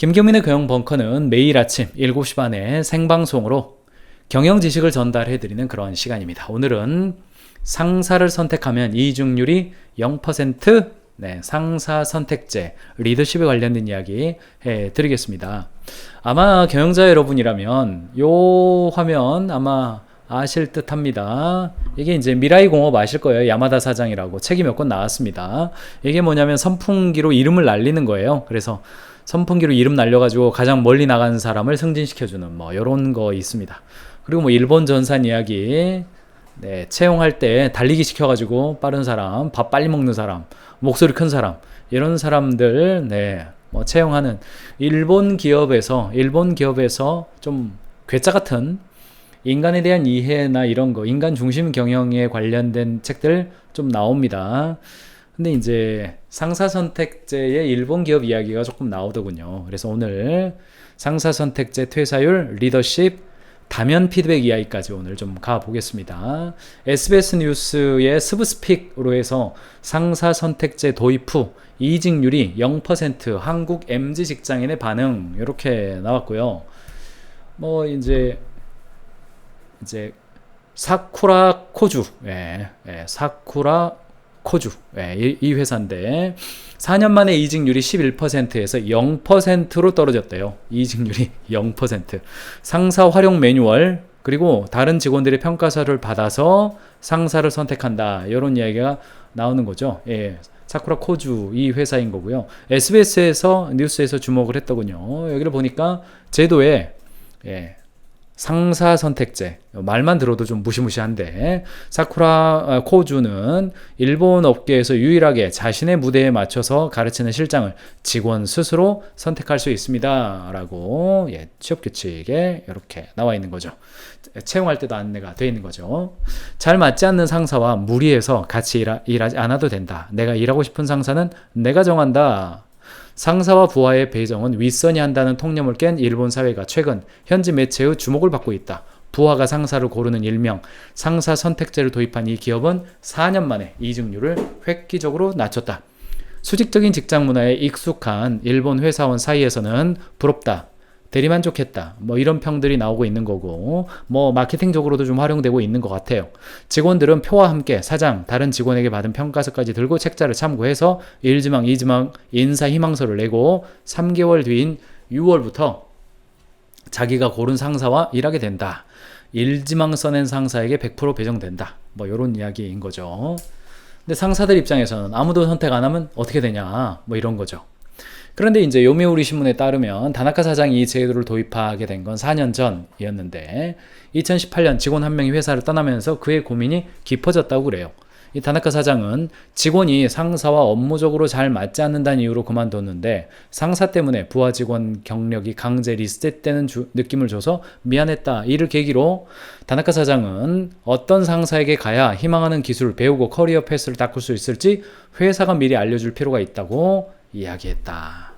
김경민의 경영벙커는 매일 아침 7시 반에 생방송으로 경영 지식을 전달해드리는 그런 시간입니다. 오늘은 상사를 선택하면 이직률이 0%, 상사 선택제, 리더십에 관련된 이야기 해드리겠습니다. 아마 경영자 여러분이라면 요 화면 아마 아실 듯 합니다. 이게 이제 미라이 공업 아실 거예요. 야마다 사장이라고 책이 몇 권 나왔습니다. 이게 뭐냐면 선풍기로 이름을 날리는 거예요. 그래서 선풍기로 이름 날려가지고 가장 멀리 나가는 사람을 승진시켜주는 뭐 요런 거 있습니다. 그리고 뭐 일본 전산 이야기, 채용할 때 달리기 시켜가지고 빠른 사람, 밥 빨리 먹는 사람, 목소리 큰 사람, 이런 사람들 뭐 채용하는 일본 기업에서 좀 괴짜 같은 인간에 대한 이해나 이런 거, 인간 중심 경영에 관련된 책들 좀 나옵니다. 근데 이제 상사 선택제의 일본 기업 이야기가 조금 나오더군요. 그래서 오늘 상사 선택제 퇴사율, 리더십, 다면 피드백 이야기까지 오늘 좀 가보겠습니다. SBS 뉴스의 스브스픽으로 해서 상사 선택제 도입 후 이직률이 0% 한국 MZ 직장인의 반응 이렇게 나왔고요. 뭐 이제 사쿠라 코주, 사쿠라 코주, 이 회사인데 4년 만에 이직률이 11%에서 0%로 떨어졌대요. 이직률이 0%. 상사 활용 매뉴얼 그리고 다른 직원들의 평가서를 받아서 상사를 선택한다. 이런 이야기가 나오는 거죠. 사쿠라 코주 이 회사인 거고요. SBS에서 뉴스에서 주목을 했더군요. 여기를 보니까 제도에 상사 선택제, 말만 들어도 좀 무시무시한데 사쿠라 코주는 일본 업계에서 유일하게 자신의 무대에 맞춰서 가르치는 실장을 직원 스스로 선택할 수 있습니다 라고 취업규칙에 이렇게 나와 있는 거죠. 채용할 때도 안내가 되어 있는 거죠. 잘 맞지 않는 상사와 무리해서 같이 일하지 않아도 된다. 내가 일하고 싶은 상사는 내가 정한다. 상사와 부하의 배정은 윗선이 한다는 통념을 깬 일본 사회가 최근 현지 매체의 주목을 받고 있다. 부하가 상사를 고르는 일명 상사 선택제를 도입한 이 기업은 4년 만에 이직률을 획기적으로 낮췄다. 수직적인 직장 문화에 익숙한 일본 회사원 사이에서는 부럽다, 대리만족했다, 뭐 이런 평들이 나오고 있는 거고, 뭐 마케팅적으로도 좀 활용되고 있는 것 같아요. 직원들은 표와 함께 사장, 다른 직원에게 받은 평가서까지 들고 책자를 참고해서 1지망, 2지망 인사 희망서를 내고 3개월 뒤인 6월부터 자기가 고른 상사와 일하게 된다. 1지망 써낸 상사에게 100% 배정된다. 뭐 이런 이야기인 거죠. 근데 상사들 입장에서는 아무도 선택 안 하면 어떻게 되냐, 뭐 이런 거죠. 그런데 이제 요미우리 신문에 따르면 다나카 사장이 이 제도를 도입하게 된 건 4년 전이었는데 2018년 직원 한 명이 회사를 떠나면서 그의 고민이 깊어졌다고 그래요. 이 다나카 사장은 직원이 상사와 업무적으로 잘 맞지 않는다는 이유로 그만뒀는데 상사 때문에 부하 직원 경력이 강제 리셋되는 느낌을 줘서 미안했다. 이를 계기로 다나카 사장은 어떤 상사에게 가야 희망하는 기술을 배우고 커리어 패스를 닦을 수 있을지 회사가 미리 알려줄 필요가 있다고 이야기했다.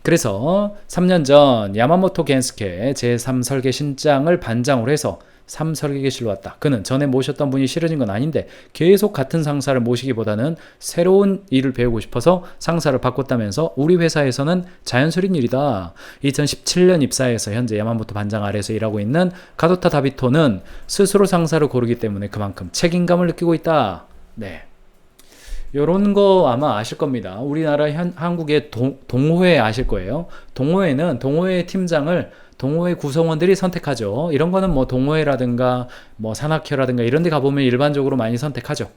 그래서 3년 전 야마모토 겐스케 제3설계 신장을 반장으로 해서 3설계실로 왔다. 그는 전에 모셨던 분이 싫어진 건 아닌데 계속 같은 상사를 모시기보다는 새로운 일을 배우고 싶어서 상사를 바꿨다면서 우리 회사에서는 자연스러운 일이다. 2017년 입사해서 현재 야마모토 반장 아래에서 일하고 있는 가도타 다비토는 스스로 상사를 고르기 때문에 그만큼 책임감을 느끼고 있다. 요런 거 아마 아실 겁니다. 우리나라 한국의 동호회 아실 거예요. 동호회는 동호회 팀장을 동호회 구성원들이 선택하죠. 이런 거는 뭐 동호회라든가 뭐 산악회라든가 이런 데 가보면 일반적으로 많이 선택하죠.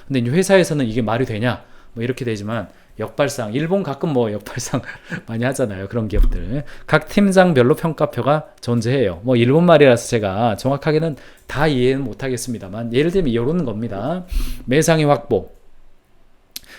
근데 이제 회사에서는 이게 말이 되냐? 뭐 이렇게 되지만 역발상, 일본 가끔 뭐 역발상 많이 하잖아요. 그런 기업들. 각 팀장별로 평가표가 존재해요. 뭐 일본 말이라서 제가 정확하게는 다 이해는 못하겠습니다만 예를 들면 이런 겁니다. 매상의 확보,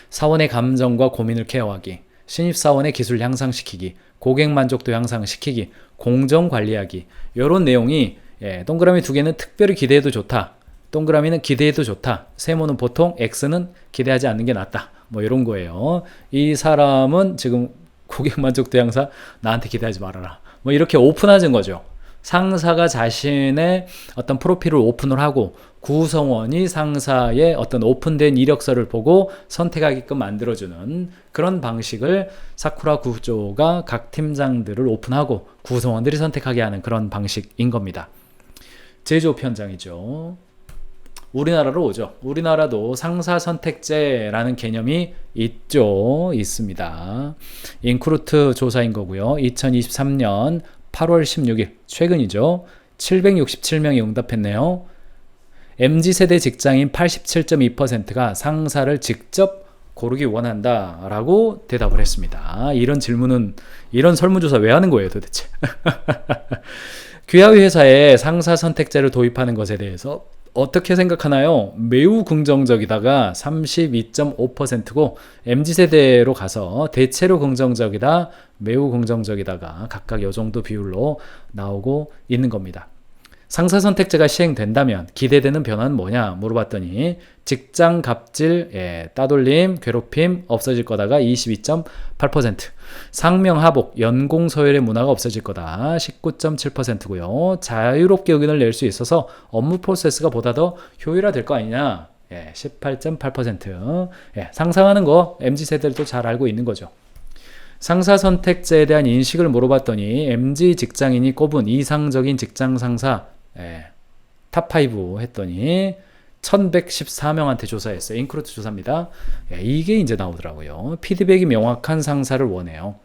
사원의 감정과 고민을 케어하기, 신입사원의 기술 향상시키기, 고객 만족도 향상시키기, 공정 관리하기. 이런 내용이 동그라미 2개는 특별히 기대해도 좋다. 동그라미는 기대해도 좋다. 세모는 보통 X는 기대하지 않는 게 낫다. 뭐 이런 거예요. 이 사람은 지금 고객 만족도 향상 나한테 기대하지 말아라. 뭐 이렇게 오픈하는 거죠. 상사가 자신의 어떤 프로필을 오픈을 하고 구성원이 상사의 어떤 오픈된 이력서를 보고 선택하게끔 만들어주는 그런 방식을 사쿠라 구조가 각 팀장들을 오픈하고 구성원들이 선택하게 하는 그런 방식인 겁니다. 제조업 현장이죠. 우리나라로 오죠. 우리나라도 상사 선택제라는 개념이 있습니다. 인크루트 조사인 거고요. 2023년 8월 16일 최근이죠. 767명이 응답했네요. MZ세대 직장인 87.2%가 상사를 직접 고르기 원한다 라고 대답을 했습니다. 이런 질문은, 이런 설문조사 왜 하는 거예요 도대체? 귀하의 회사에 상사 선택제를 도입하는 것에 대해서 어떻게 생각하나요? 매우 긍정적이다가 32.5%고 MZ세대로 가서 대체로 긍정적이다, 매우 긍정적이다가 각각 이 정도 비율로 나오고 있는 겁니다. 상사 선택제가 시행된다면 기대되는 변화는 뭐냐 물어봤더니 직장 갑질, 따돌림, 괴롭힘 없어질 거다가 22.8%, 상명하복, 연공 서열의 문화가 없어질 거다 19.7%고요. 자유롭게 의견을 낼 수 있어서 업무 프로세스가 보다 더 효율화될 거 아니냐 18.8%. 상상하는 거 MZ세대들도 잘 알고 있는 거죠. 상사 선택제에 대한 인식을 물어봤더니 MZ 직장인이 꼽은 이상적인 직장 상사 탑5 했더니 1114명한테 조사했어요. 인크루트 조사입니다. 이게 이제 나오더라고요. 피드백이 명확한 상사를 원해요.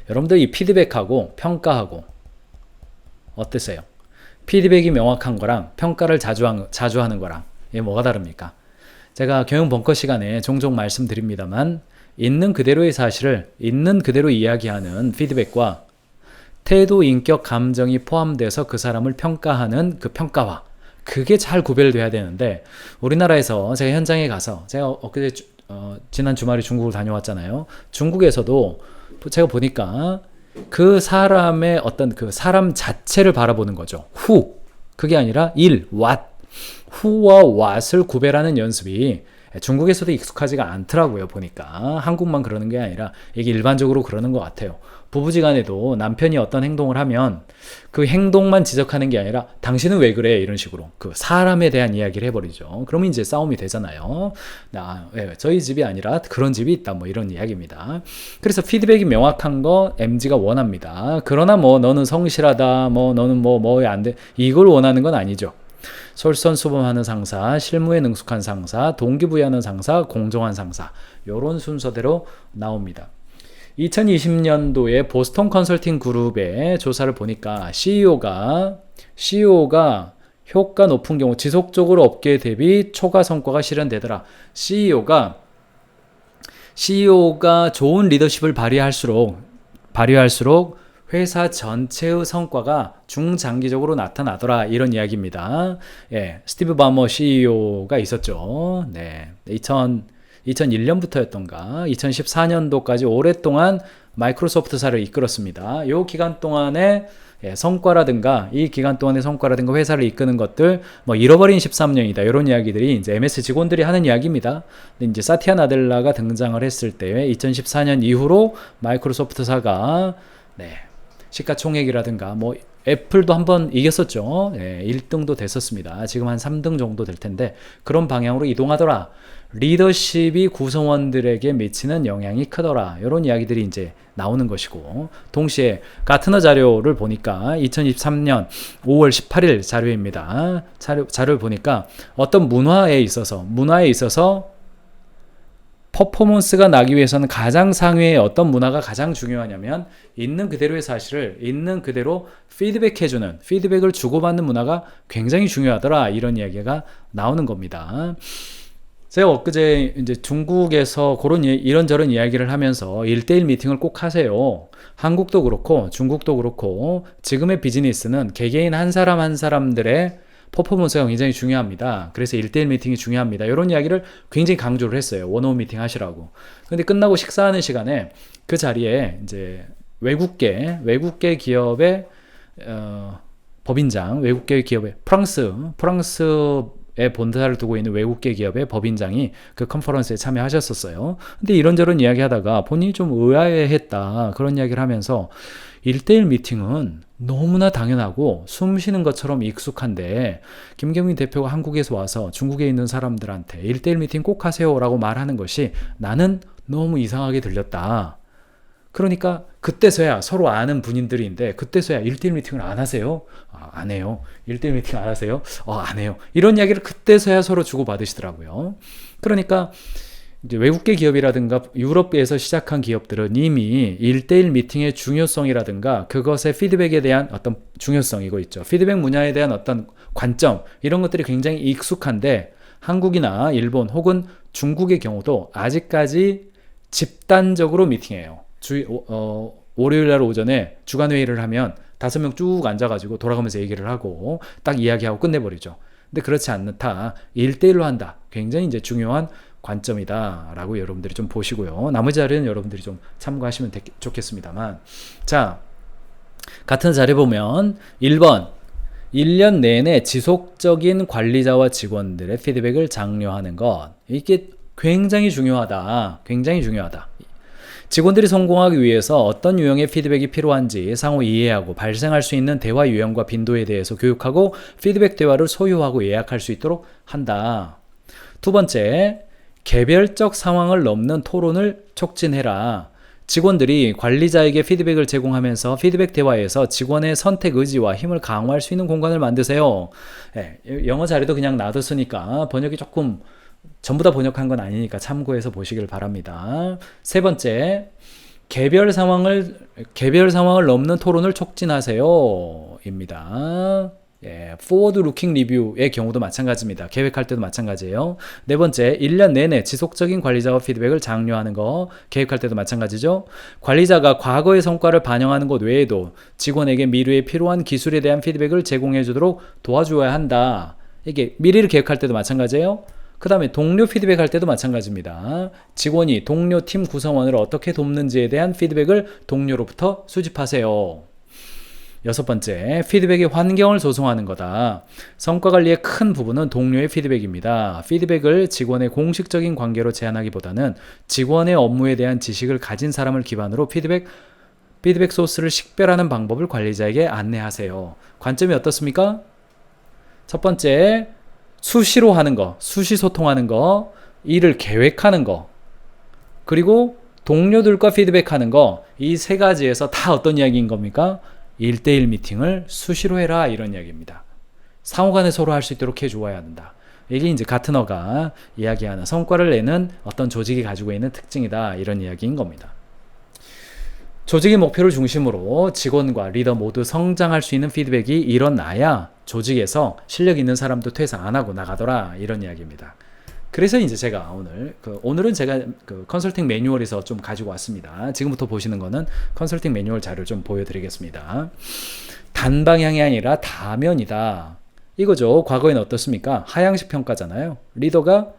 여러분들 이 피드백하고 평가하고 어땠어요? 피드백이 명확한 거랑 평가를 자주 하는 거랑 이게 뭐가 다릅니까? 제가 경영 벙커 시간에 종종 말씀드립니다만 있는 그대로의 사실을 있는 그대로 이야기하는 피드백과 태도, 인격, 감정이 포함돼서 그 사람을 평가하는 그 평가와 그게 잘 구별돼야 되는데 우리나라에서 제가 현장에 가서 제가 엊그제 지난 주말에 중국을 다녀왔잖아요. 중국에서도 제가 보니까 그 사람의 어떤 그 사람 자체를 바라보는 거죠. 후 그게 아니라 일, what who와 what을 구별하는 연습이 중국에서도 익숙하지가 않더라고요. 보니까 한국만 그러는 게 아니라 이게 일반적으로 그러는 것 같아요. 부부지간에도 남편이 어떤 행동을 하면 그 행동만 지적하는 게 아니라 당신은 왜 그래 이런 식으로 그 사람에 대한 이야기를 해버리죠. 그러면 이제 싸움이 되잖아요. 저희 집이 아니라 그런 집이 있다 뭐 이런 이야기입니다. 그래서 피드백이 명확한 거 MZ가 원합니다. 그러나 뭐 너는 성실하다 뭐 너는 뭐 안 돼 이걸 원하는 건 아니죠. 솔선수범하는 상사, 실무에 능숙한 상사, 동기부여하는 상사, 공정한 상사 이런 순서대로 나옵니다. 2020년도에 보스턴 컨설팅 그룹의 조사를 보니까 CEO가 효과 높은 경우 지속적으로 업계 대비 초과 성과가 실현되더라. CEO가 좋은 리더십을 발휘할수록 회사 전체의 성과가 중장기적으로 나타나더라 이런 이야기입니다. 스티브 바머 CEO가 있었죠. 2001년부터였던가 2014년도까지 오랫동안 마이크로소프트사를 이끌었습니다. 이 기간 동안에 성과라든가 회사를 이끄는 것들 뭐 잃어버린 13년이다 이런 이야기들이 이제 MS 직원들이 하는 이야기입니다. 근데 이제 사티아 나델라가 등장을 했을 때 2014년 이후로 마이크로소프트사가 시가총액이라든가 뭐 애플도 한번 이겼었죠. 1등도 됐었습니다. 지금 한 3등 정도 될 텐데 그런 방향으로 이동하더라. 리더십이 구성원들에게 미치는 영향이 크더라. 이런 이야기들이 이제 나오는 것이고 동시에 가트너 자료를 보니까 2023년 5월 18일 자료입니다. 자료를 보니까 어떤 문화에 있어서 퍼포먼스가 나기 위해서는 가장 상위의 어떤 문화가 가장 중요하냐면 있는 그대로의 사실을 있는 그대로 피드백을 주고받는 문화가 굉장히 중요하더라 이런 이야기가 나오는 겁니다. 제가 엊그제 이제 중국에서 이런저런 이야기를 하면서 1대1 미팅을 꼭 하세요. 한국도 그렇고 중국도 그렇고 지금의 비즈니스는 개개인 한 사람들의 퍼포먼스가 굉장히 중요합니다. 그래서 1대1 미팅이 중요합니다. 이런 이야기를 굉장히 강조를 했어요. 원어원 미팅 하시라고. 근데 끝나고 식사하는 시간에 그 자리에 이제 외국계 기업의 법인장, 외국계 기업의 프랑스 미국에 본사를 두고 있는 외국계 기업의 법인장이 그 컨퍼런스에 참여하셨었어요. 근데 이런저런 이야기 하다가 본인이 좀 의아해했다. 그런 이야기를 하면서 1대1 미팅은 너무나 당연하고 숨 쉬는 것처럼 익숙한데 김경민 대표가 한국에서 와서 중국에 있는 사람들한테 1대1 미팅 꼭 하세요라고 말하는 것이 나는 너무 이상하게 들렸다. 그러니까 그때서야 서로 아는 분들인데 그때서야 1대1 미팅을 안 하세요? 안 해요. 1대1 미팅 안 하세요? 안 해요. 이런 이야기를 그때서야 서로 주고받으시더라고요. 그러니까 이제 외국계 기업이라든가 유럽에서 시작한 기업들은 이미 1대1 미팅의 중요성이라든가 그것의 피드백에 대한 어떤 중요성 이거 있죠. 피드백 문화에 대한 어떤 관점 이런 것들이 굉장히 익숙한데 한국이나 일본 혹은 중국의 경우도 아직까지 집단적으로 미팅해요. 월요일 날 오전에 주간 회의를 하면 5명 쭉 앉아가지고 돌아가면서 얘기를 하고 딱 이야기하고 끝내버리죠. 근데 그렇지 않다. 1대1로 한다. 굉장히 이제 중요한 관점이다 라고 여러분들이 좀 보시고요. 나머지 자료는 여러분들이 좀 참고하시면 좋겠습니다만 자, 같은 자료 보면 1번 1년 내내 지속적인 관리자와 직원들의 피드백을 장려하는 것 이게 굉장히 중요하다. 굉장히 중요하다. 직원들이 성공하기 위해서 어떤 유형의 피드백이 필요한지 상호 이해하고 발생할 수 있는 대화 유형과 빈도에 대해서 교육하고 피드백 대화를 소유하고 예약할 수 있도록 한다. 두 번째, 개별적 상황을 넘는 토론을 촉진해라. 직원들이 관리자에게 피드백을 제공하면서 피드백 대화에서 직원의 선택 의지와 힘을 강화할 수 있는 공간을 만드세요. 영어 자료도 그냥 놔뒀으니까 번역이 조금 전부 다 번역한 건 아니니까 참고해서 보시길 바랍니다. 세 번째, 개별 상황을 넘는 토론을 촉진하세요. 입니다. forward looking review의 경우도 마찬가지입니다. 계획할 때도 마찬가지예요. 네 번째, 1년 내내 지속적인 관리자와 피드백을 장려하는 거 계획할 때도 마찬가지죠. 관리자가 과거의 성과를 반영하는 것 외에도 직원에게 미래에 필요한 기술에 대한 피드백을 제공해 주도록 도와주어야 한다. 이게 미래를 계획할 때도 마찬가지예요. 그 다음에 동료 피드백 할 때도 마찬가지입니다. 직원이 동료 팀 구성원을 어떻게 돕는지에 대한 피드백을 동료로부터 수집하세요. 여섯 번째, 피드백의 환경을 조성하는 거다. 성과 관리의 큰 부분은 동료의 피드백입니다. 피드백을 직원의 공식적인 관계로 제한하기보다는 직원의 업무에 대한 지식을 가진 사람을 기반으로 피드백 소스를 식별하는 방법을 관리자에게 안내하세요. 관점이 어떻습니까? 첫 번째, 수시로 하는 거, 수시 소통하는 거, 일을 계획하는 거, 그리고 동료들과 피드백하는 거, 이 세 가지에서 다 어떤 이야기인 겁니까? 1대1 미팅을 수시로 해라 이런 이야기입니다. 상호간에 서로 할 수 있도록 해주어야 한다. 이게 이제 가트너가 이야기하는 성과를 내는 어떤 조직이 가지고 있는 특징이다 이런 이야기인 겁니다. 조직의 목표를 중심으로 직원과 리더 모두 성장할 수 있는 피드백이 일어나야 조직에서 실력 있는 사람도 퇴사 안 하고 나가더라 이런 이야기입니다. 그래서 이제 제가 오늘은 제가 컨설팅 매뉴얼에서 좀 가지고 왔습니다. 지금부터 보시는 거는 컨설팅 매뉴얼 자료를 좀 보여드리겠습니다. 단방향이 아니라 다면이다. 이거죠. 과거에는 어떻습니까? 하향식 평가잖아요. 리더가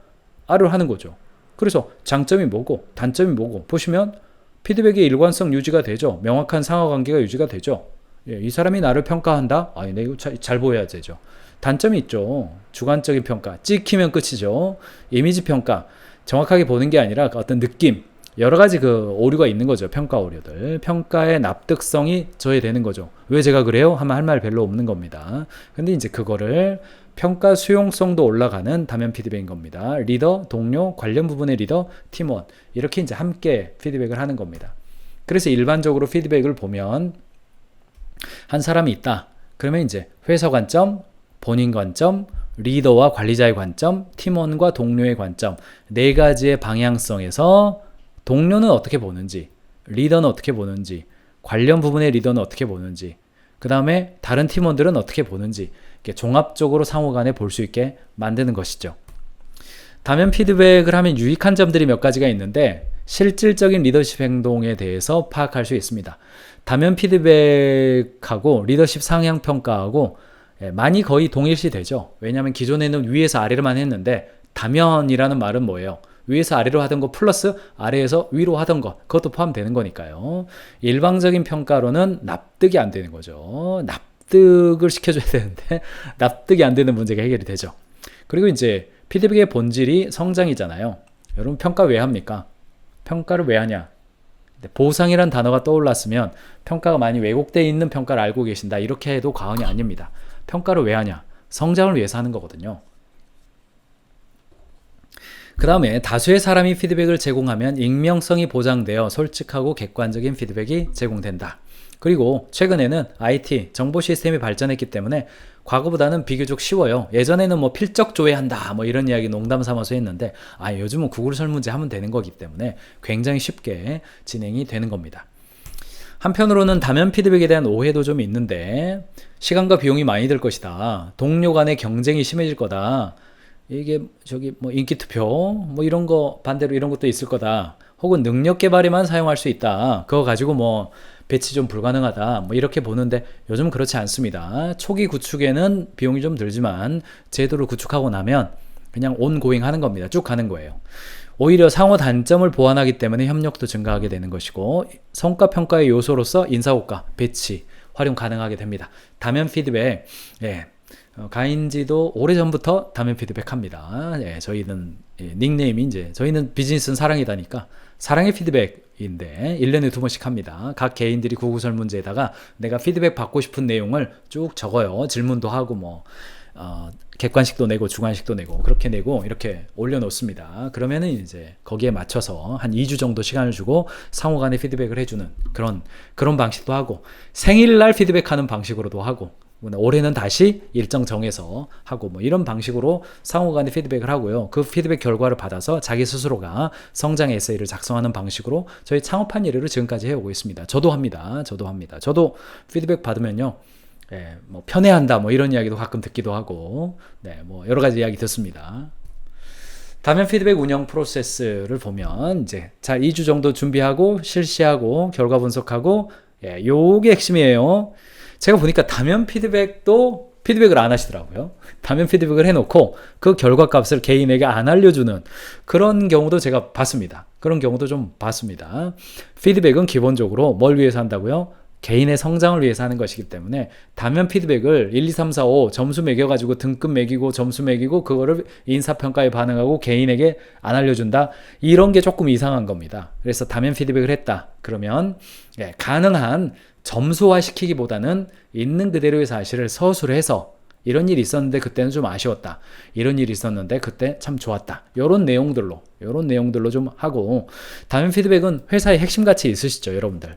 R을 하는 거죠. 그래서 장점이 뭐고 단점이 뭐고 보시면 피드백의 일관성 유지가 되죠. 명확한 상하관계가 유지가 되죠. 이 사람이 나를 평가한다? 내가 이거 잘 보여야 되죠. 단점이 있죠. 주관적인 평가. 찍히면 끝이죠. 이미지 평가. 정확하게 보는 게 아니라 어떤 느낌. 여러 가지 오류가 있는 거죠. 평가 오류들. 평가의 납득성이 저해되는 거죠. 왜 제가 그래요? 하면 할 말 별로 없는 겁니다. 근데 이제 그거를 평가 수용성도 올라가는 다면 피드백인 겁니다. 리더, 동료, 관련 부분의 리더, 팀원. 이렇게 이제 함께 피드백을 하는 겁니다. 그래서 일반적으로 피드백을 보면 한 사람이 있다. 그러면 이제 회사 관점, 본인 관점, 리더와 관리자의 관점, 팀원과 동료의 관점, 네 가지의 방향성에서 동료는 어떻게 보는지, 리더는 어떻게 보는지, 관련 부분의 리더는 어떻게 보는지, 그 다음에 다른 팀원들은 어떻게 보는지 이렇게 종합적으로 상호간에 볼 수 있게 만드는 것이죠. 다면 피드백을 하면 유익한 점들이 몇 가지가 있는데 실질적인 리더십 행동에 대해서 파악할 수 있습니다. 다면 피드백하고 리더십 상향 평가하고 많이 거의 동일시 되죠. 왜냐하면 기존에는 위에서 아래로만 했는데 다면이라는 말은 뭐예요? 위에서 아래로 하던 거 플러스 아래에서 위로 하던 거 그것도 포함되는 거니까요. 일방적인 평가로는 납득이 안 되는 거죠. 납득을 시켜줘야 되는데 납득이 안 되는 문제가 해결이 되죠. 그리고 이제 피드백의 본질이 성장이잖아요. 여러분 평가 왜 합니까? 평가를 왜 하냐? 보상이란 단어가 떠올랐으면 평가가 많이 왜곡되어 있는 평가를 알고 계신다. 이렇게 해도 과언이 아닙니다. 평가를 왜 하냐? 성장을 위해서 하는 거거든요. 그 다음에 다수의 사람이 피드백을 제공하면 익명성이 보장되어 솔직하고 객관적인 피드백이 제공된다. 그리고 최근에는 IT, 정보 시스템이 발전했기 때문에 과거보다는 비교적 쉬워요. 예전에는 뭐 필적 조회한다 뭐 이런 이야기 농담 삼아서 했는데 요즘은 구글 설문제 하면 되는 거기 때문에 굉장히 쉽게 진행이 되는 겁니다. 한편으로는 다면 피드백에 대한 오해도 좀 있는데 시간과 비용이 많이 들 것이다. 동료 간의 경쟁이 심해질 거다. 이게 뭐 인기 투표 뭐 이런 거 반대로 이런 것도 있을 거다. 혹은 능력 개발에만 사용할 수 있다. 그거 가지고 뭐 배치 좀 불가능하다. 뭐 이렇게 보는데 요즘은 그렇지 않습니다. 초기 구축에는 비용이 좀 들지만 제도를 구축하고 나면 그냥 온고잉 하는 겁니다. 쭉 가는 거예요. 오히려 상호 단점을 보완하기 때문에 협력도 증가하게 되는 것이고 성과 평가의 요소로서 인사고과, 배치, 활용 가능하게 됩니다. 다면 피드백, 가인지도 오래전부터 다면 피드백 합니다. 저희는 닉네임이 이제 저희는 비즈니스는 사랑이다니까 사랑의 피드백인데 1년에 2번씩 합니다. 각 개인들이 구구설문제에다가 내가 피드백 받고 싶은 내용을 쭉 적어요. 질문도 하고 뭐 객관식도 내고 주관식도 내고 그렇게 내고 이렇게 올려놓습니다. 그러면은 이제 거기에 맞춰서 한 2주 정도 시간을 주고 상호간에 피드백을 해주는 그런 방식도 하고 생일날 피드백하는 방식으로도 하고 올해는 다시 일정 정해서 하고 뭐 이런 방식으로 상호간에 피드백을 하고요. 그 피드백 결과를 받아서 자기 스스로가 성장 에세이를 작성하는 방식으로 저희 창업한 이래로 지금까지 해오고 있습니다. 저도 합니다. 저도 피드백 받으면요. 뭐 편애한다 뭐 이런 이야기도 가끔 듣기도 하고 뭐 여러 가지 이야기 듣습니다. 다면 피드백 운영 프로세스를 보면 이제 자 2주 정도 준비하고 실시하고 결과 분석하고 요게 핵심이에요. 제가 보니까 다면 피드백도 피드백을 안 하시더라고요. 다면 피드백을 해놓고 그 결과값을 개인에게 안 알려주는 그런 경우도 제가 봤습니다. 피드백은 기본적으로 뭘 위해서 한다고요? 개인의 성장을 위해서 하는 것이기 때문에 다면 피드백을 1, 2, 3, 4, 5 점수 매겨가지고 등급 매기고 점수 매기고 그거를 인사평가에 반응하고 개인에게 안 알려준다. 이런 게 조금 이상한 겁니다. 그래서 다면 피드백을 했다. 그러면 가능한 점수화 시키기보다는 있는 그대로의 사실을 서술해서 이런 일이 있었는데 그때는 좀 아쉬웠다. 이런 일이 있었는데 그때 참 좋았다. 이런 내용들로 좀 하고 다면 피드백은 회사의 핵심 가치 있으시죠, 여러분들.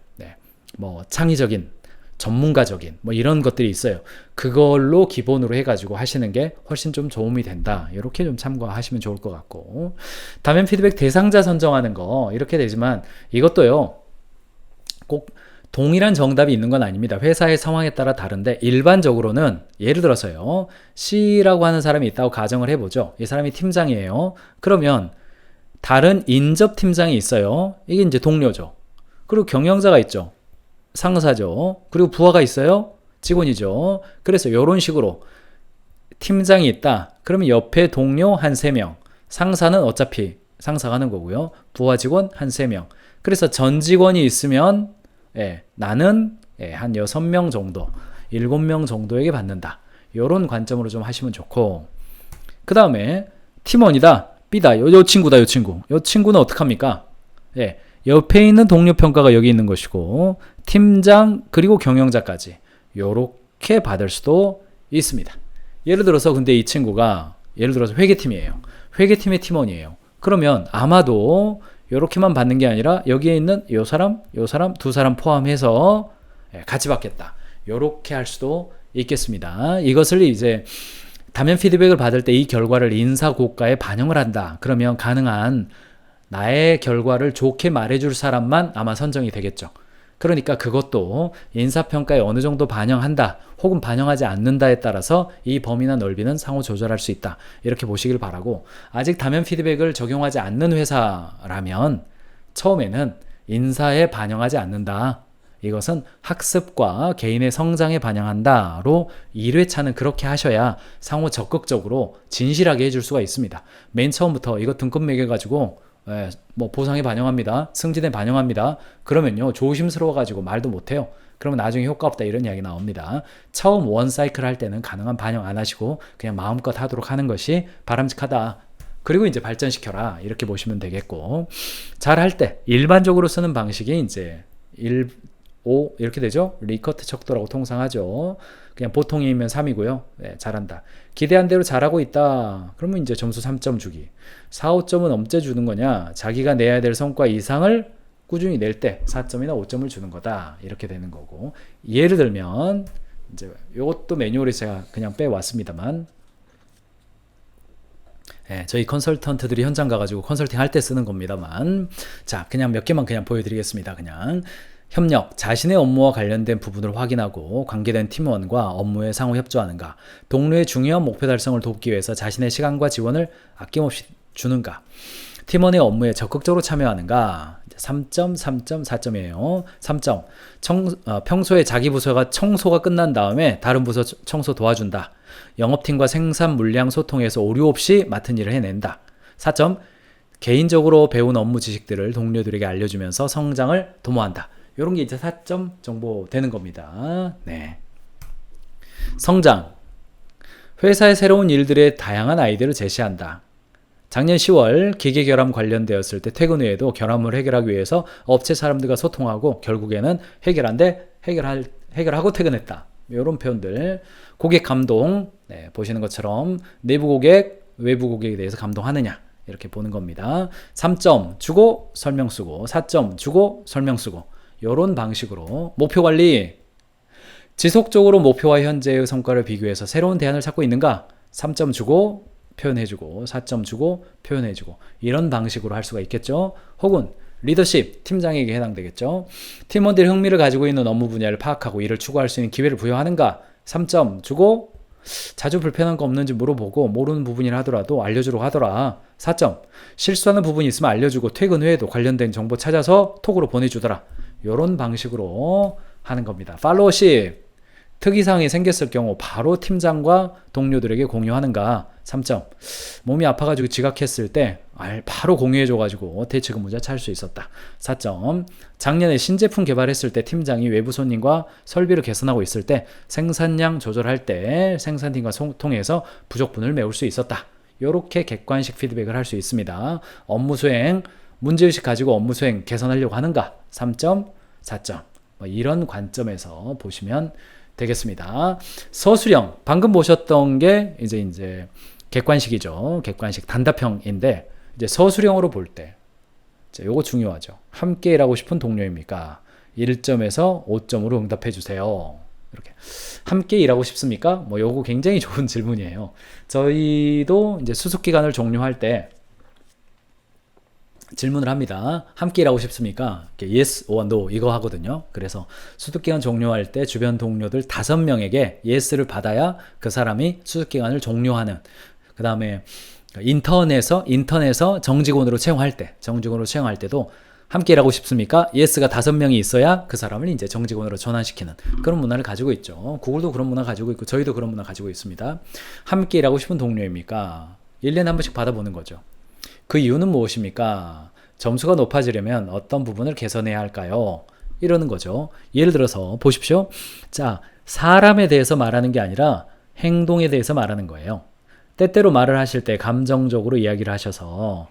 뭐 창의적인, 전문가적인 뭐 이런 것들이 있어요. 그걸로 기본으로 해가지고 하시는 게 훨씬 좀 도움이 된다. 이렇게 좀 참고하시면 좋을 것 같고 다면 피드백 대상자 선정하는 거 이렇게 되지만 이것도요. 꼭 동일한 정답이 있는 건 아닙니다. 회사의 상황에 따라 다른데 일반적으로는 예를 들어서요. C라고 하는 사람이 있다고 가정을 해보죠. 이 사람이 팀장이에요. 그러면 다른 인접 팀장이 있어요. 이게 이제 동료죠. 그리고 경영자가 있죠. 상사죠. 그리고 부하가 있어요. 직원이죠. 그래서 이런 식으로 팀장이 있다. 그러면 옆에 동료 한 3명. 상사는 어차피 상사가 하는 거고요. 부하 직원 한 3명. 그래서 전 직원이 있으면 나는 한 6명 정도, 7명 정도에게 받는다. 이런 관점으로 좀 하시면 좋고 그 다음에 팀원이다. B다. 요 친구다. 요 친구는 어떡합니까? 옆에 있는 동료 평가가 여기 있는 것이고 팀장 그리고 경영자까지 요렇게 받을 수도 있습니다. 예를 들어서 근데 이 친구가 예를 들어서 회계팀이에요. 회계팀의 팀원이에요. 그러면 아마도 요렇게만 받는 게 아니라 여기에 있는 요 사람, 두 사람 포함해서 같이 받겠다. 요렇게 할 수도 있겠습니다. 이것을 이제 다면 피드백을 받을 때 이 결과를 인사고과에 반영을 한다. 그러면 가능한 나의 결과를 좋게 말해줄 사람만 아마 선정이 되겠죠. 그러니까 그것도 인사평가에 어느 정도 반영한다 혹은 반영하지 않는다에 따라서 이 범위나 넓이는 상호 조절할 수 있다. 이렇게 보시길 바라고 아직 다면 피드백을 적용하지 않는 회사라면 처음에는 인사에 반영하지 않는다. 이것은 학습과 개인의 성장에 반영한다로 1회차는 그렇게 하셔야 상호 적극적으로 진실하게 해줄 수가 있습니다. 맨 처음부터 이거 등급 매겨가지고 예, 뭐 보상에 반영합니다. 승진에 반영합니다. 그러면요 조심스러워가지고 말도 못해요. 그러면 나중에 효과 없다 이런 이야기 나옵니다. 처음 원 사이클 할 때는 가능한 반영 안 하시고 그냥 마음껏 하도록 하는 것이 바람직하다. 그리고 이제 발전시켜라 이렇게 보시면 되겠고, 잘 할 때 일반적으로 쓰는 방식이 이제 1, 5 이렇게 되죠. 리커트 척도라고 통상하죠. 그냥 보통이면 3이고요. 네, 잘한다. 기대한 대로 잘하고 있다. 그러면 이제 점수 3점 주기. 4, 5점은 언제 주는 거냐? 자기가 내야 될 성과 이상을 꾸준히 낼 때 4점이나 5점을 주는 거다. 이렇게 되는 거고. 예를 들면 이제 이것도 매뉴얼에 제가 그냥 빼왔습니다만, 네, 저희 컨설턴트들이 현장 가가지고 컨설팅 할 때 쓰는 겁니다만, 자 그냥 몇 개만 그냥 보여드리겠습니다. 그냥 협력, 자신의 업무와 관련된 부분을 확인하고 관계된 팀원과 업무에 상호 협조하는가, 동료의 중요한 목표 달성을 돕기 위해서 자신의 시간과 지원을 아낌없이 주는가, 팀원의 업무에 적극적으로 참여하는가. 3점, 3점, 4점이에요. 3점, 평소에 자기 부서가 청소가 끝난 다음에 다른 부서 청소 도와준다. 영업팀과 생산 물량 소통에서 오류 없이 맡은 일을 해낸다. 4점, 개인적으로 배운 업무 지식들을 동료들에게 알려주면서 성장을 도모한다. 이런 게 이제 4점 정보 되는 겁니다. 네. 성장, 회사의 새로운 일들의 다양한 아이디어를 제시한다. 작년 10월 기계 결함 관련되었을 때 퇴근 후에도 결함을 해결하기 위해서 업체 사람들과 소통하고 결국에는 해결하고 퇴근했다. 이런 표현들. 고객 감동, 네, 보시는 것처럼 내부 고객, 외부 고객에 대해서 감동하느냐 이렇게 보는 겁니다. 3점 주고 설명 쓰고, 4점 주고 설명 쓰고, 이런 방식으로. 목표 관리, 지속적으로 목표와 현재의 성과를 비교해서 새로운 대안을 찾고 있는가. 3점 주고 표현해주고, 4점 주고 표현해주고, 이런 방식으로 할 수가 있겠죠. 혹은 리더십, 팀장에게 해당되겠죠. 팀원들이 흥미를 가지고 있는 업무 분야를 파악하고 이를 추구할 수 있는 기회를 부여하는가. 3점 주고, 자주 불편한 거 없는지 물어보고 모르는 부분이라 하더라도 알려주려고 하더라. 4점, 실수하는 부분이 있으면 알려주고 퇴근 후에도 관련된 정보 찾아서 톡으로 보내주더라. 이런 방식으로 하는 겁니다. 팔로우십, 특이사항이 생겼을 경우 바로 팀장과 동료들에게 공유하는가. 3점, 몸이 아파가지고 지각했을 때 바로 공유해줘가지고 대책 문제 찾을 수 있었다. 4점, 작년에 신제품 개발했을 때 팀장이 외부 손님과 설비를 개선하고 있을 때 생산량 조절할 때 생산팀과 소통해서 부족분을 메울 수 있었다. 이렇게 객관식 피드백을 할 수 있습니다. 업무 수행, 문제의식 가지고 업무 수행 개선하려고 하는가. 3점, 4점, 이런 관점에서 보시면 되겠습니다. 서술형, 방금 보셨던 게 이제 객관식이죠. 객관식 단답형인데, 이제 서술형으로 볼 때, 요거 중요하죠. 함께 일하고 싶은 동료입니까? 1점에서 5점으로 응답해 주세요. 이렇게. 함께 일하고 싶습니까? 요거 굉장히 좋은 질문이에요. 저희도 이제 수습기간을 종료할 때 질문을 합니다. 함께 일하고 싶습니까? Yes or No 이거 하거든요. 그래서 수습기간 종료할 때 주변 동료들 5명에게 Yes를 받아야 그 사람이 수습기간을 종료하는. 그 다음에 인턴에서 정직원으로 채용할 때도 함께 일하고 싶습니까? Yes가 5명이 있어야 그 사람을 이제 정직원으로 전환시키는 그런 문화를 가지고 있죠. 구글도 그런 문화 가지고 있고 저희도 그런 문화 가지고 있습니다. 함께 일하고 싶은 동료입니까? 1년에 한 번씩 받아보는 거죠. 그 이유는 무엇입니까? 점수가 높아지려면 어떤 부분을 개선해야 할까요? 이러는 거죠. 예를 들어서 보십시오. 자, 사람에 대해서 말하는 게 아니라 행동에 대해서 말하는 거예요. 때때로 말을 하실 때 감정적으로 이야기를 하셔서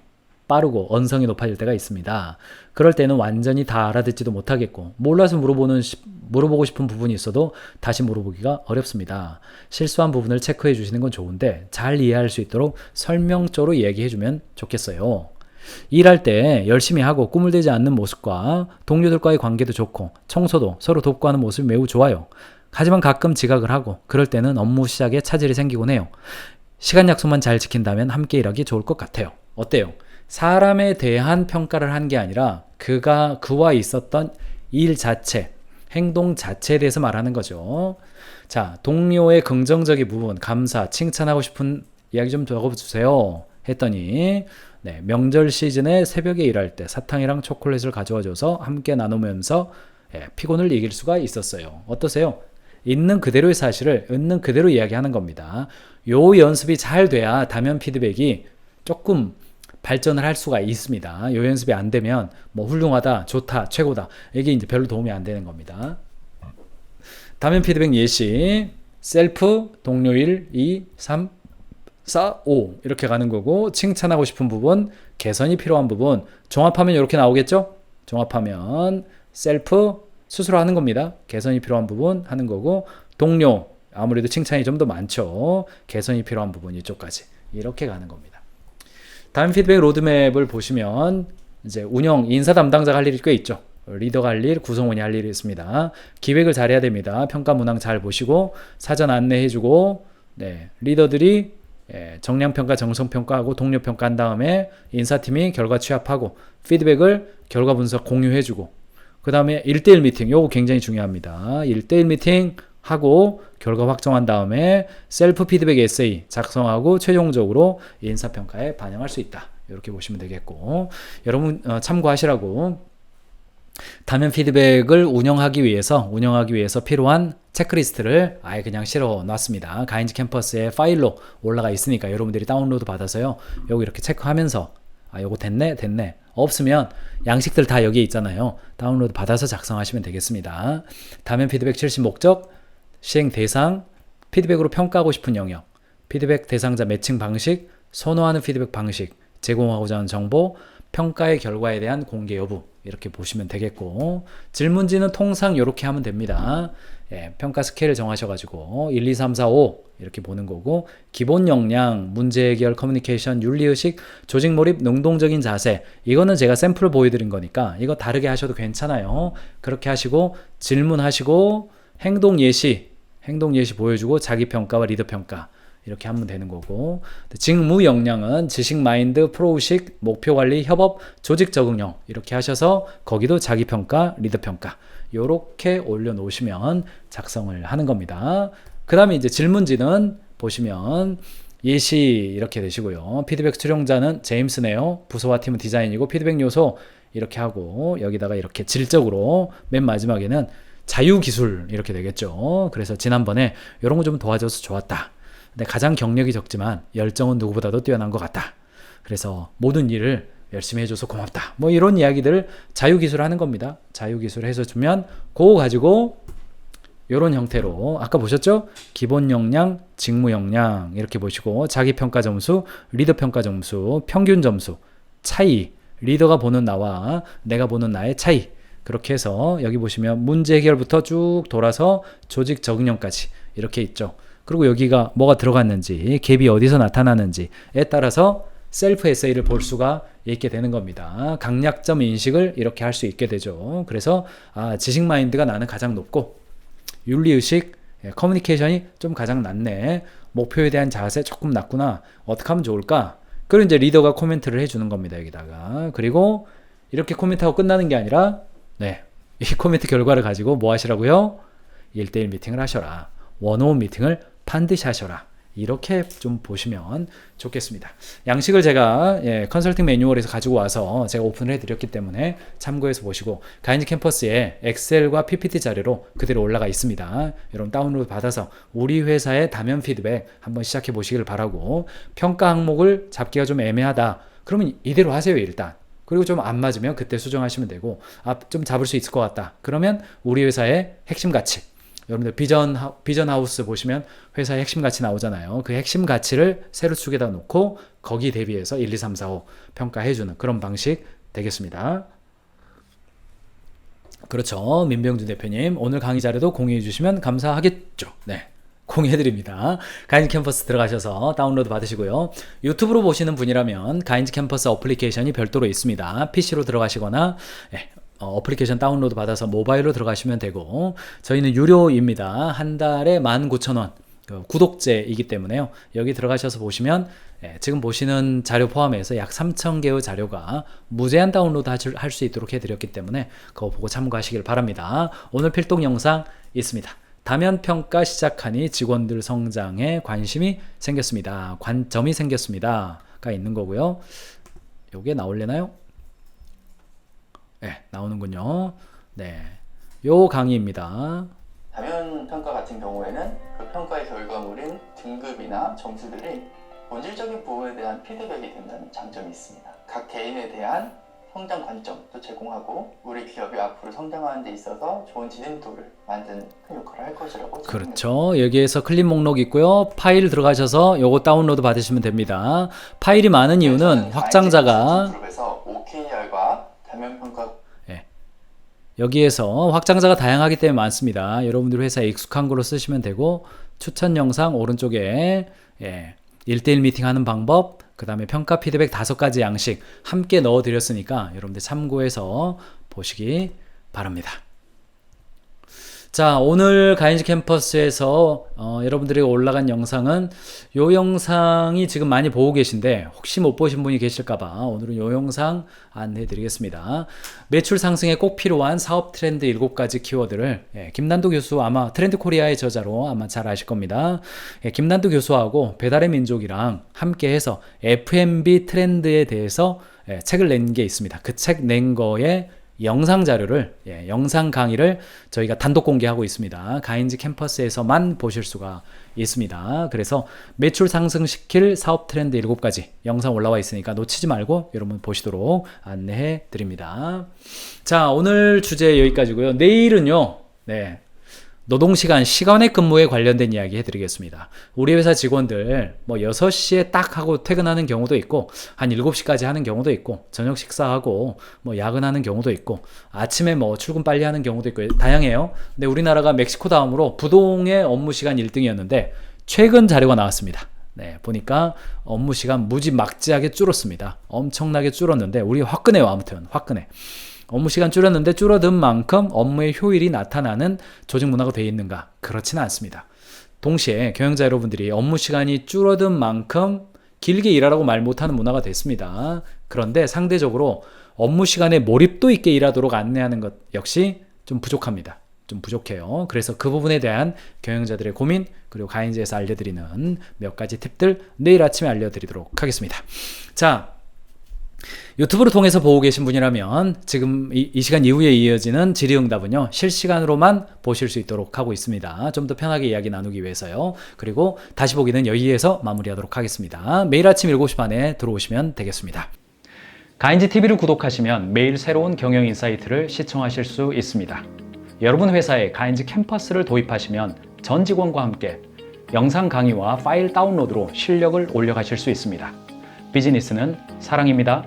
빠르고 언성이 높아질 때가 있습니다. 그럴 때는 완전히 다 알아듣지도 못하겠고 몰라서 물어보고 싶은 부분이 있어도 다시 물어보기가 어렵습니다. 실수한 부분을 체크해 주시는 건 좋은데 잘 이해할 수 있도록 설명조로 얘기해 주면 좋겠어요. 일할 때 열심히 하고 꿈을 대지 않는 모습과 동료들과의 관계도 좋고 청소도 서로 돕고 하는 모습이 매우 좋아요. 하지만 가끔 지각을 하고 그럴 때는 업무 시작에 차질이 생기곤 해요. 시간 약속만 잘 지킨다면 함께 일하기 좋을 것 같아요. 어때요? 사람에 대한 평가를 한 게 아니라 그와 있었던 일 자체, 행동 자체에 대해서 말하는 거죠. 자, 동료의 긍정적인 부분, 감사, 칭찬하고 싶은 이야기 좀 적어주세요. 했더니 네, 명절 시즌에 새벽에 일할 때 사탕이랑 초콜릿을 가져와줘서 함께 나누면서 피곤을 이길 수가 있었어요. 어떠세요? 있는 그대로의 사실을 있는 그대로 이야기하는 겁니다. 요 연습이 잘 돼야 다면 피드백이 조금 발전을 할 수가 있습니다. 요 연습이 안 되면 뭐 훌륭하다, 좋다, 최고다 이게 이제 별로 도움이 안 되는 겁니다. 다면 피드백 예시 셀프, 동료 1, 2, 3, 4, 5 이렇게 가는 거고 칭찬하고 싶은 부분, 개선이 필요한 부분 종합하면 이렇게 나오겠죠? 종합하면 셀프 스스로 하는 겁니다. 개선이 필요한 부분 하는 거고 동료 아무래도 칭찬이 좀 더 많죠. 개선이 필요한 부분 이쪽까지 이렇게 가는 겁니다. 다음 피드백 로드맵을 보시면 이제 운영, 인사 담당자가 할 일이 꽤 있죠. 리더가 할 일, 구성원이 할 일이 있습니다. 기획을 잘해야 됩니다. 평가 문항 잘 보시고 사전 안내해주고 리더들이 정량평가, 정성평가하고 동료평가 한 다음에 인사팀이 결과 취합하고 피드백을 결과 분석 공유해주고 그 다음에 1대1 미팅, 요거 굉장히 중요합니다. 1대1 미팅 하고 결과 확정한 다음에 셀프 피드백 에세이 작성하고 최종적으로 인사평가에 반영할 수 있다. 이렇게 보시면 되겠고 여러분 참고하시라고 다면 피드백을 운영하기 위해서 필요한 체크리스트를 아예 그냥 실어 놨습니다. 가인즈 캠퍼스에 파일로 올라가 있으니까 여러분들이 다운로드 받아서요. 여기 이렇게 체크하면서 요거 됐네. 없으면 양식들 다 여기에 있잖아요. 다운로드 받아서 작성하시면 되겠습니다. 다면 피드백 실시 목적, 시행 대상, 피드백으로 평가하고 싶은 영역, 피드백 대상자 매칭 방식, 선호하는 피드백 방식, 제공하고자 하는 정보, 평가의 결과에 대한 공개 여부 이렇게 보시면 되겠고 질문지는 통상 이렇게 하면 됩니다. 평가 스케일을 정하셔가지고 1, 2, 3, 4, 5 이렇게 보는 거고 기본 역량, 문제 해결, 커뮤니케이션, 윤리의식, 조직 몰입, 능동적인 자세 이거는 제가 샘플을 보여드린 거니까 이거 다르게 하셔도 괜찮아요. 그렇게 하시고 질문하시고 행동 예시 보여주고 자기평가와 리더평가 이렇게 하면 되는 거고 직무 역량은 지식 마인드, 프로의식, 목표관리, 협업, 조직 적응력 이렇게 하셔서 거기도 자기평가, 리더평가 이렇게 올려놓으시면 작성을 하는 겁니다. 그 다음에 이제 질문지는 보시면 예시 이렇게 되시고요. 피드백 수령자는 제임스네요. 부서와 팀은 디자인이고 피드백 요소 이렇게 하고 여기다가 이렇게 질적으로 맨 마지막에는 자유기술 이렇게 되겠죠. 그래서 지난번에 이런 거 좀 도와줘서 좋았다. 근데 가장 경력이 적지만 열정은 누구보다도 뛰어난 것 같다. 그래서 모든 일을 열심히 해줘서 고맙다. 뭐 이런 이야기들을 자유기술 하는 겁니다. 자유기술 해서 주면 그거 가지고 이런 형태로 아까 보셨죠? 기본 역량, 직무 역량 이렇게 보시고 자기평가 점수, 리더평가 점수, 평균 점수, 차이, 리더가 보는 나와 내가 보는 나의 차이 그렇게 해서 여기 보시면 문제 해결부터 쭉 돌아서 조직 적응력까지 이렇게 있죠. 그리고 여기가 뭐가 들어갔는지 갭이 어디서 나타나는지에 따라서 셀프 에세이를 볼 수가 있게 되는 겁니다. 강약점 인식을 이렇게 할 수 있게 되죠. 그래서 지식 마인드가 나는 가장 높고 윤리의식, 커뮤니케이션이 좀 가장 낮네. 목표에 대한 자세 조금 낮구나. 어떻게 하면 좋을까? 그리고 이제 리더가 코멘트를 해주는 겁니다. 여기다가. 그리고 이렇게 코멘트하고 끝나는 게 아니라 이 코멘트 결과를 가지고 뭐 하시라고요? 1대1 미팅을 하셔라. 원오원 미팅을 반드시 하셔라. 이렇게 좀 보시면 좋겠습니다. 양식을 제가 컨설팅 매뉴얼에서 가지고 와서 제가 오픈을 해드렸기 때문에 참고해서 보시고 가인즈 캠퍼스에 엑셀과 PPT 자료로 그대로 올라가 있습니다. 여러분 다운로드 받아서 우리 회사의 다면 피드백 한번 시작해 보시길 바라고 평가 항목을 잡기가 좀 애매하다. 그러면 이대로 하세요 일단. 그리고 좀 안 맞으면 그때 수정하시면 되고 좀 잡을 수 있을 것 같다. 그러면 우리 회사의 핵심 가치 여러분들 비전 하우스 보시면 회사의 핵심 가치 나오잖아요. 그 핵심 가치를 세로축에다 놓고 거기 대비해서 1, 2, 3, 4, 5 평가해주는 그런 방식 되겠습니다. 그렇죠. 민병준 대표님 오늘 강의 자료도 공유해 주시면 감사하겠죠. 공유해드립니다. 가인즈 캠퍼스 들어가셔서 다운로드 받으시고요. 유튜브로 보시는 분이라면 가인즈 캠퍼스 어플리케이션이 별도로 있습니다. PC로 들어가시거나 어플리케이션 다운로드 받아서 모바일로 들어가시면 되고 저희는 유료입니다. 한 달에 19,000원 구독제이기 때문에요. 여기 들어가셔서 보시면 지금 보시는 자료 포함해서 약 3,000개의 자료가 무제한 다운로드 할 수 있도록 해드렸기 때문에 그거 보고 참고하시길 바랍니다. 오늘 필독 영상 있습니다. 다면 평가 시작하니 직원들 성장에 관심이 생겼습니다. 관점이 생겼습니다가 있는 거고요. 요게 나올려나요? 나오는군요. 요 강의입니다. 다면 평가 같은 경우에는 그 평가의 결과물인 등급이나 점수들이 본질적인 부분에 대한 피드백이 된다는 장점이 있습니다. 각 개인에 대한 성장 관점도 제공하고 우리 기업이 앞으로 성장하는 데 있어서 좋은 진행도를 만드는 큰 역할을 할 것이라고 생각합니다. 그렇죠. 여기에서 클립 목록 있고요. 파일 들어가셔서 요거 다운로드 받으시면 됩니다. 파일이 많은 이유는 확장자가 그룹에서 OKR과 대면 평가 여기에서 확장자가 다양하기 때문에 많습니다. 여러분들 회사에 익숙한 걸로 쓰시면 되고 추천 영상 오른쪽에 1대1 미팅하는 방법, 그 다음에 평가 피드백 5가지 양식 함께 넣어드렸으니까 여러분들 참고해서 보시기 바랍니다. 자, 오늘 가인즈 캠퍼스에서 여러분들이 올라간 영상은 요 영상이 지금 많이 보고 계신데 혹시 못 보신 분이 계실까봐 오늘은 요 영상 안내해 드리겠습니다. 매출 상승에 꼭 필요한 사업 트렌드 7가지 키워드를 김난도 교수 아마 트렌드 코리아의 저자로 아마 잘 아실 겁니다. 김난도 교수하고 배달의 민족이랑 함께 해서 F&B 트렌드에 대해서 책을 낸 게 있습니다. 그 책 낸 거에 영상 자료를 영상 강의를 저희가 단독 공개하고 있습니다. 가인즈 캠퍼스에서만 보실 수가 있습니다. 그래서 매출 상승시킬 사업 트렌드 7가지 영상 올라와 있으니까 놓치지 말고 여러분 보시도록 안내해 드립니다. 자, 오늘 주제 여기까지고요. 내일은요. 노동시간, 시간의 근무에 관련된 이야기 해드리겠습니다. 우리 회사 직원들 뭐 6시에 딱 하고 퇴근하는 경우도 있고 한 7시까지 하는 경우도 있고 저녁 식사하고 뭐 야근하는 경우도 있고 아침에 뭐 출근 빨리 하는 경우도 있고 다양해요. 근데 우리나라가 멕시코 다음으로 부동의 업무시간 1등이었는데 최근 자료가 나왔습니다. 보니까 업무시간 무지막지하게 줄었습니다. 엄청나게 줄었는데 우리 화끈해요. 아무튼 화끈해. 업무시간 줄였는데 줄어든 만큼 업무의 효율이 나타나는 조직 문화가 되어 있는가? 그렇지는 않습니다. 동시에 경영자 여러분들이 업무시간이 줄어든 만큼 길게 일하라고 말 못하는 문화가 됐습니다. 그런데 상대적으로 업무시간에 몰입도 있게 일하도록 안내하는 것 역시 좀 부족합니다. 좀 부족해요. 그래서 그 부분에 대한 경영자들의 고민 그리고 가인즈에서 알려드리는 몇 가지 팁들 내일 아침에 알려드리도록 하겠습니다. 자, 유튜브를 통해서 보고 계신 분이라면 지금 이 시간 이후에 이어지는 질의응답은요 실시간으로만 보실 수 있도록 하고 있습니다. 좀 더 편하게 이야기 나누기 위해서요. 그리고 다시 보기는 여기에서 마무리하도록 하겠습니다. 매일 아침 7시 반에 들어오시면 되겠습니다. 가인즈 TV를 구독하시면 매일 새로운 경영 인사이트를 시청하실 수 있습니다. 여러분 회사에 가인즈 캠퍼스를 도입하시면 전 직원과 함께 영상 강의와 파일 다운로드로 실력을 올려가실 수 있습니다. 비즈니스는 사랑입니다.